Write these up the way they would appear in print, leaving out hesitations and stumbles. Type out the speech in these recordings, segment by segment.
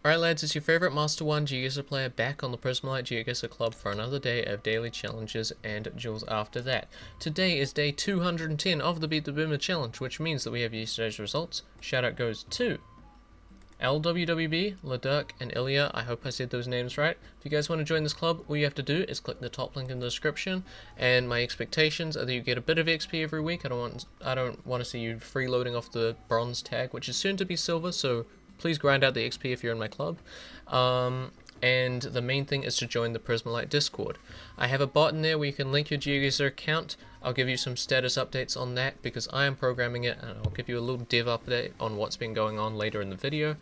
Alright lads, it's your favourite Master 1 Geoguessr player back on the Prismalite Geoguessr Club for another day of daily challenges and duels after that. Today is day 210 of the Beat the Boomer challenge, which means that we have yesterday's results. Shout out goes to LWWB, Ladurk, and Ilya. I hope I said those names right. If you guys want to join this club, all you have to do is click the top link in the description, and my expectations are that you get a bit of XP every week. I don't want to see you freeloading off the bronze tag, which is soon to be silver, so please grind out the XP if you're in my club. And the main thing is to join the Prismalite Discord. I have a bot in there where you can link your Geoguessr account. I'll give you some status updates on that because I am programming it, and I'll give you a little dev update on what's been going on later in the video.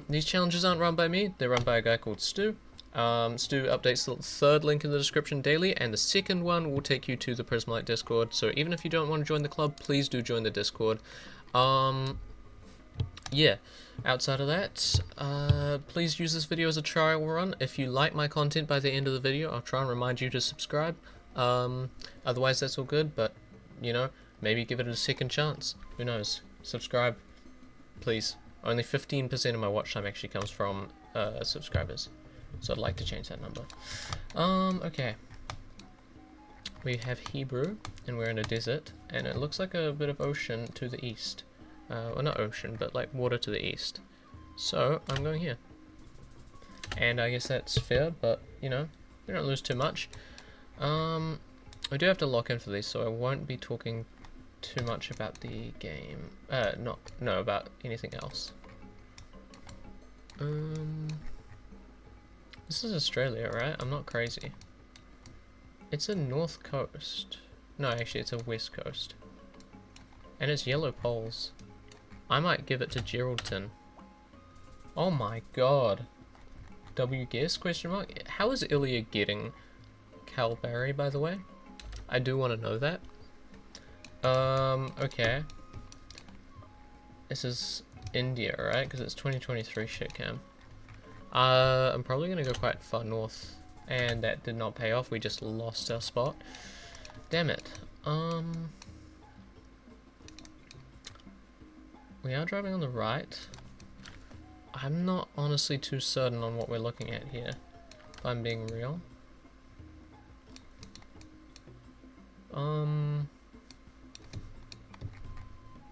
These challenges aren't run by me, they're run by a guy called Stu. Stu updates the third link in the description daily, and the second one will take you to the Prismalite Discord. So even if you don't want to join the club, please do join the Discord. Yeah, outside of that, please use this video as a trial run. If you like my content by the end of the video, I'll try and remind you to subscribe. Otherwise that's all good, but, you know, maybe give it a second chance. Who knows? Subscribe, please. Only 15% of my watch time actually comes from subscribers, so I'd like to change that number. Okay. We have Hebrew, and we're in a desert, and it looks like a bit of ocean to the east. Well, not ocean, but like water to the east. So, I'm going here. And I guess that's fair, but, you know, we don't lose too much. I do have to lock in for these, so I won't be talking too much about the game. No, about anything else. This is Australia, right? I'm not crazy. It's a north coast. No, actually, it's a west coast. And it's yellow poles. I might give it to Geraldton. Oh my god. Geoguessr question mark? How is Ilya getting Calbarry, by the way? I do want to know that. Okay. This is India, right? Because it's 2023 shitcam. I'm probably going to go quite far north. And that did not pay off. We just lost our spot. Damn it. We are driving on the right. I'm not honestly too certain on what we're looking at here, if I'm being real.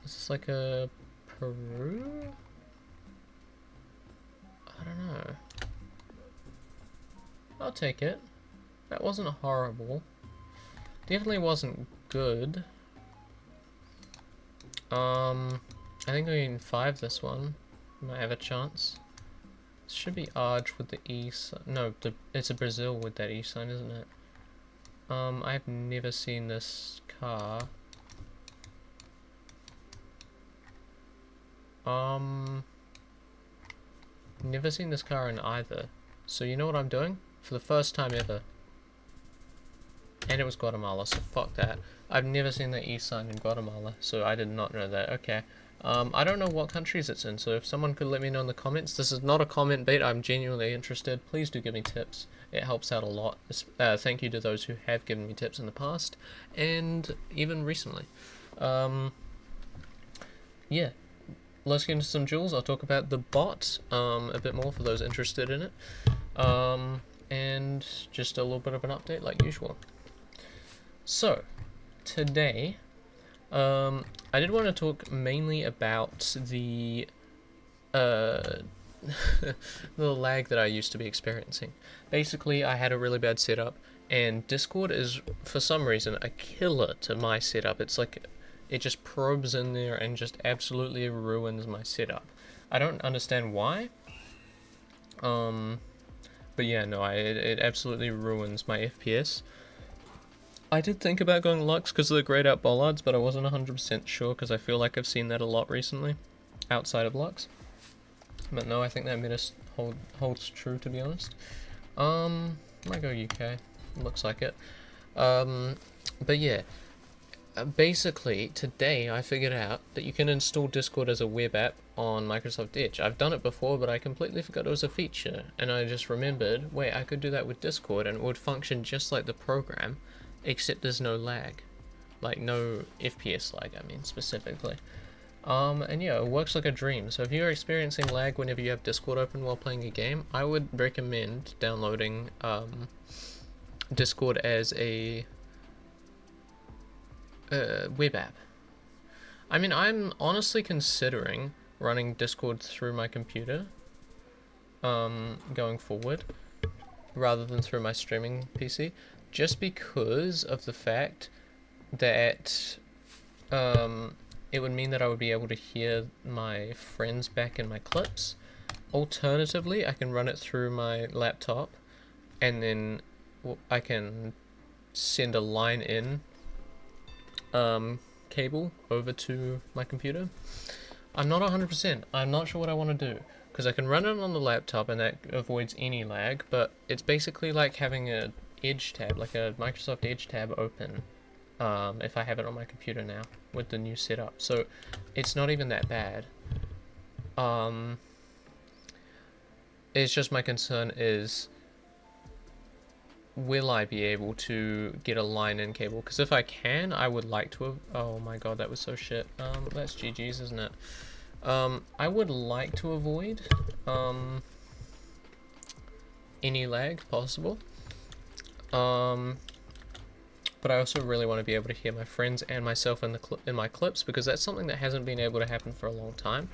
Is this like a Peru? I don't know. I'll take it. That wasn't horrible. Definitely wasn't good. I think we can 5 this one. Might have a chance. This should be Arge with the E sign. No, it's a Brazil with that E sign, isn't it? I've never seen this car. Never seen this car in either. So you know what I'm doing? For the first time ever. And it was Guatemala, so fuck that. I've never seen the E sign in Guatemala, so I did not know that. Okay. I don't know what countries it's in, so if someone could let me know in the comments. This is not a comment bait, I'm genuinely interested. Please do give me tips. It helps out a lot. Thank you to those who have given me tips in the past, and even recently. Yeah. Let's get into some duels. I'll talk about the bot a bit more for those interested in it. And just a little bit of an update like usual. So, today, I did want to talk mainly about the the lag that I used to be experiencing. Basically, I had a really bad setup, and Discord is, for some reason, a killer to my setup. It's like, it just probes in there and just absolutely ruins my setup. I don't understand why. But yeah, no, it absolutely ruins my FPS. I did think about going Lux because of the grayed out bollards, but I wasn't 100% sure because I feel like I've seen that a lot recently, outside of Lux. But no, I think that meta holds true, to be honest. Might go UK, looks like it. But yeah, basically today I figured out that you can install Discord as a web app on Microsoft Edge. I've done it before, but I completely forgot it was a feature, and I just remembered, wait, I could do that with Discord and it would function just like the program, except there's no lag. Like, no FPS lag, I mean, specifically. And yeah, it works like a dream. So if you're experiencing lag whenever you have Discord open while playing a game, I would recommend downloading Discord as a web app. I mean, I'm honestly considering running Discord through my computer going forward, rather than through my streaming PC, just because of the fact that it would mean that I would be able to hear my friends back in my clips. Alternatively, I can run it through my laptop, and then I can send a line in cable over to my computer. I'm not 100%. I'm not sure what I want to do, because I can run it on the laptop and that avoids any lag, but it's basically like having a Edge tab, like a Microsoft Edge tab open, if I have it on my computer now with the new setup. So it's not even that bad. It's just my concern is, will I be able to get a line in cable? Because if I can, I would like to have... Oh my god, that was so shit. That's GG's, isn't it? I would like to avoid any lag possible. But I also really want to be able to hear my friends and myself in my clips, because that's something that hasn't been able to happen for a long time.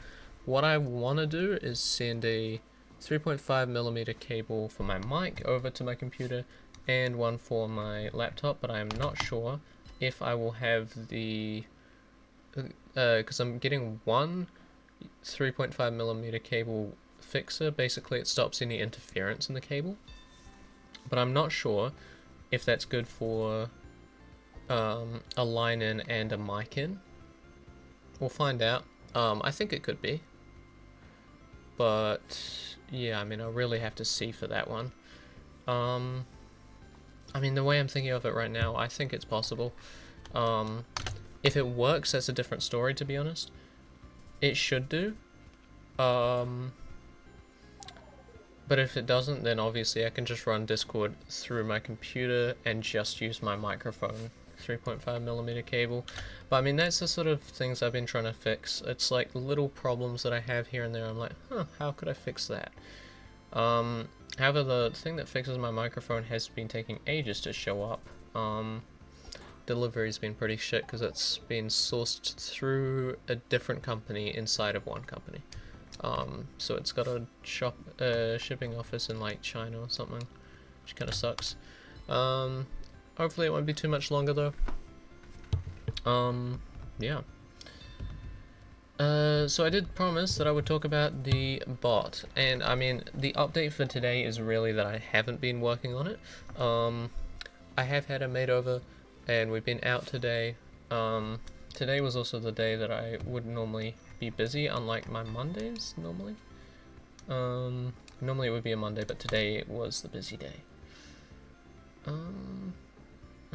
What I want to do is send a 3.5mm cable for my mic over to my computer and one for my laptop, but I am not sure if I will have the... because I'm getting one 3.5mm cable fixer. Basically it stops any interference in the cable, but I'm not sure if that's good for a line in and a mic in. We'll find out. I think it could be, but yeah, I mean, I'll really have to see for that one. I mean, the way I'm thinking of it right now, I think it's possible. If it works, that's a different story, to be honest. It should do. But if it doesn't, then obviously I can just run Discord through my computer and just use my microphone 3.5mm cable. But I mean, that's the sort of things I've been trying to fix. It's like little problems that I have here and there. I'm like, huh, how could I fix that? However, the thing that fixes my microphone has been taking ages to show up. Delivery's been pretty shit because it's been sourced through a different company inside of one company. So it's got a shipping office in like China or something, which kind of sucks. Hopefully it won't be too much longer though. Yeah. So I did promise that I would talk about the bot, and I mean, the update for today is really that I haven't been working on it. I have had a mate over, and we've been out today. Today was also the day that I would normally be busy, unlike my Mondays normally. Normally it would be a Monday, but today was the busy day. I'm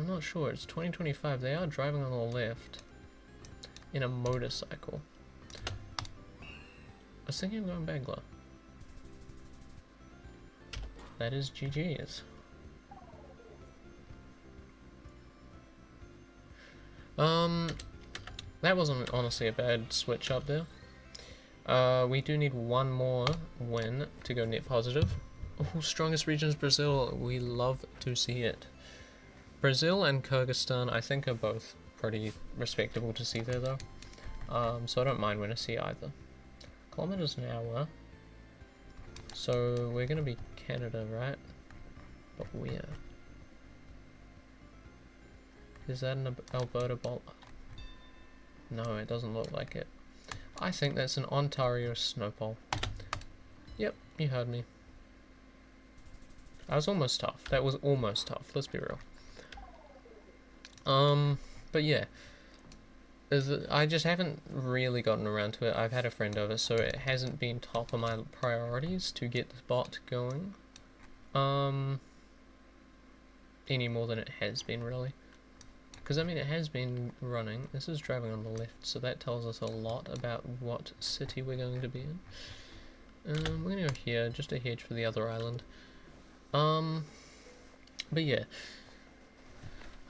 not sure, it's 2025, they are driving on the left in a motorcycle. I was thinking of going Bagler. That is GG's. That wasn't honestly a bad switch up there. We do need one more win to go net positive. Oh, strongest regions Brazil, we love to see it. Brazil and Kyrgyzstan I think are both pretty respectable to see there though. So I don't mind when I see either. Kilometers an hour. So we're gonna be Canada, right? But where? Is that an Alberta ball? No, it doesn't look like it. I think that's an Ontario snowball. Yep, you heard me. I was almost tough. That was almost tough, let's be real. But yeah. I just haven't really gotten around to it. I've had a friend over, so it hasn't been top of my priorities to get the bot going. Any more than it has been, really. Because, I mean, it has been running. This is driving on the left, so that tells us a lot about what city we're going to be in. We're going to go here, just a hedge for the other island. But yeah.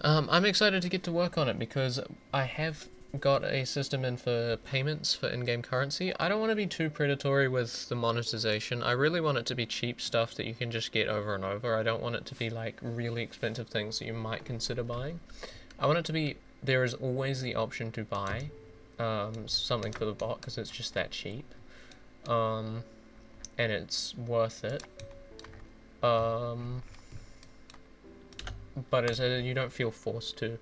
I'm excited to get to work on it, because I have got a system in for payments for in-game currency. I don't want to be too predatory with the monetization. I really want it to be cheap stuff that you can just get over and over. I don't want it to be like really expensive things that you might consider buying. I want it to be, there is always the option to buy something for the bot because it's just that cheap. And it's worth it. But you don't feel forced to.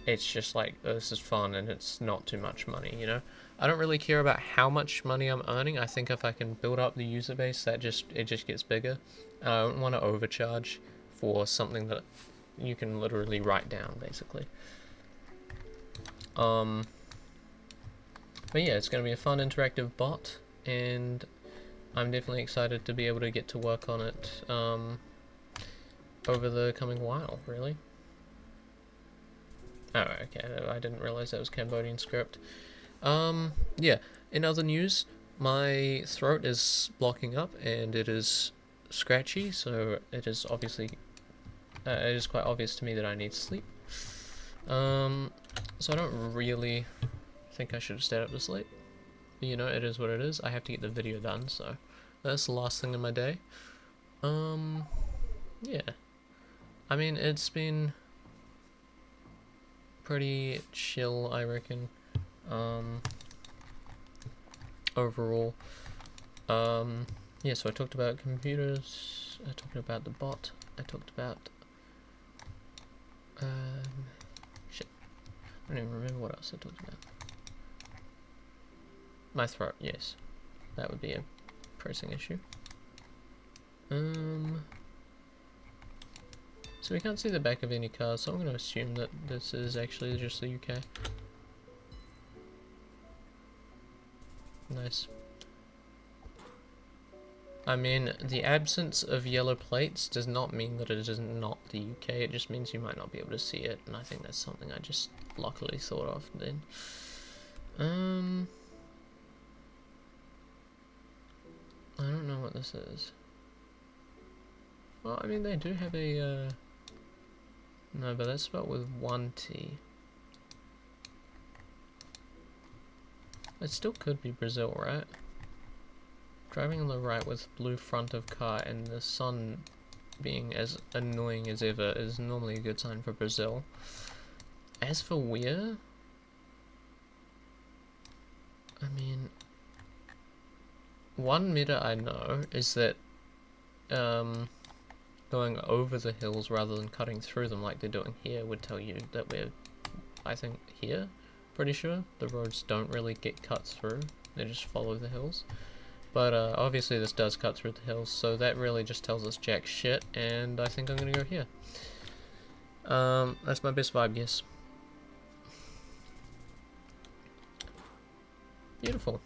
It's just like, oh, this is fun and it's not too much money, you know? I don't really care about how much money I'm earning. I think if I can build up the user base, it just gets bigger. And I don't want to overcharge for something that you can literally write down, basically. But yeah, it's going to be a fun interactive bot, and I'm definitely excited to be able to get to work on it over the coming while, really. Oh, okay, I didn't realize that was Cambodian script. Yeah, in other news, my throat is blocking up and it is scratchy, so it is obviously, it is quite obvious to me that I need sleep. So I don't really think I should have stayed up to sleep. But, you know, it is what it is. I have to get the video done, so that's the last thing in my day. Yeah. I mean, it's been pretty chill, I reckon, overall. Yeah, so I talked about computers, I talked about the bot, I talked about, shit, I don't even remember what else I talked about. My throat, yes, that would be a pressing issue. So we can't see the back of any cars, so I'm going to assume that this is actually just the UK. Nice. I mean, the absence of yellow plates does not mean that it is not the UK, it just means you might not be able to see it, and I think that's something I just luckily thought of then. I don't know what this is. Well, I mean, they do have a, no, but that's spelled with one T. It still could be Brazil, right? Driving on the right with blue front of car and the sun being as annoying as ever is normally a good sign for Brazil. As for where? I mean, one meta I know is that going over the hills rather than cutting through them like they're doing here would tell you that we're, I think, here, pretty sure. The roads don't really get cut through, they just follow the hills. But obviously this does cut through the hills, so that really just tells us jack shit, and I think I'm gonna go here. That's my best vibe guess. Beautiful.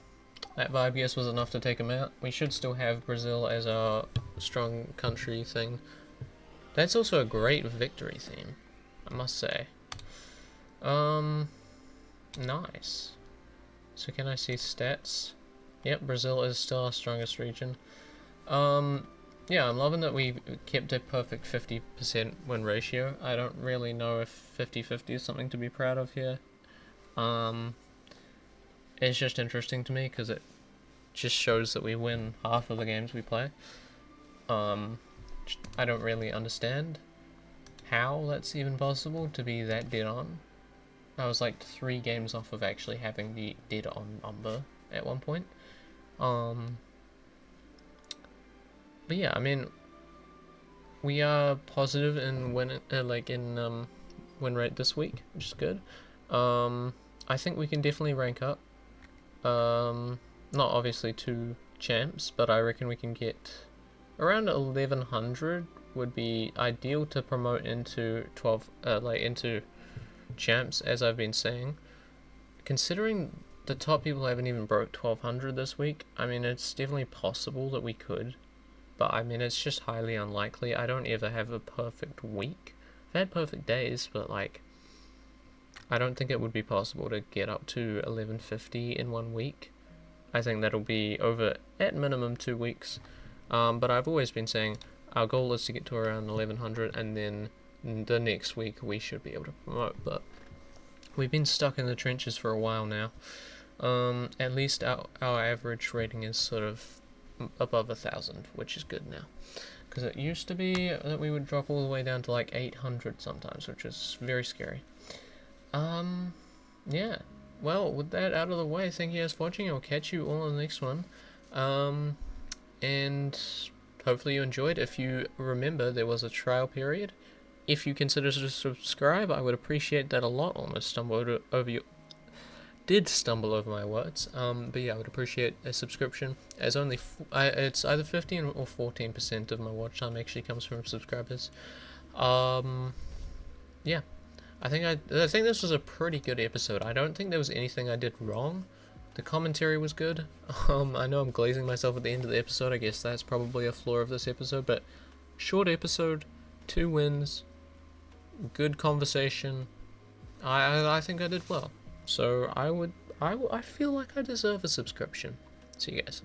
That vibe guess was enough to take him out. We should still have Brazil as our strong country thing. That's also a great victory theme, I must say. Nice. So can I see stats? Yep, Brazil is still our strongest region. Yeah, I'm loving that we kept a perfect 50% win ratio. I don't really know if 50-50 is something to be proud of here. It's just interesting to me because it just shows that we win half of the games we play. I don't really understand how that's even possible to be that dead on. I was like 3 games off of actually having the dead on number at one point. But yeah, I mean, we are positive in win rate this week, which is good. I think we can definitely rank up. Not obviously 2 champs, but I reckon we can get around 1100 would be ideal to promote into 12, into champs, as I've been saying. Considering the top people haven't even broke 1200 this week, I mean, it's definitely possible that we could, but I mean, it's just highly unlikely. I don't ever have a perfect week. I've had perfect days, but like, I don't think it would be possible to get up to 1150 in 1 week. I think that'll be over at minimum 2 weeks. But I've always been saying our goal is to get to around 1100, and then the next week we should be able to promote. But We've been stuck in the trenches for a while now. At least our average rating is sort of above 1,000, which is good now. Because it used to be that we would drop all the way down to like 800 sometimes, which is very scary. Yeah. Well, with that out of the way, thank you guys for watching. I'll catch you all on the next one. And hopefully you enjoyed. If you remember, there was a trial period. If you consider to subscribe, I would appreciate that a lot. Almost stumbled over you. Did stumble over my words. But yeah, I would appreciate a subscription. As only it's either 15 or 14% of my watch time actually comes from subscribers. Yeah. I think this was a pretty good episode. I don't think there was anything I did wrong. The commentary was good. I know I'm glazing myself at the end of the episode. I guess that's probably a flaw of this episode, but short episode, 2 wins, good conversation. I think I did well. So I feel like I deserve a subscription. See you guys.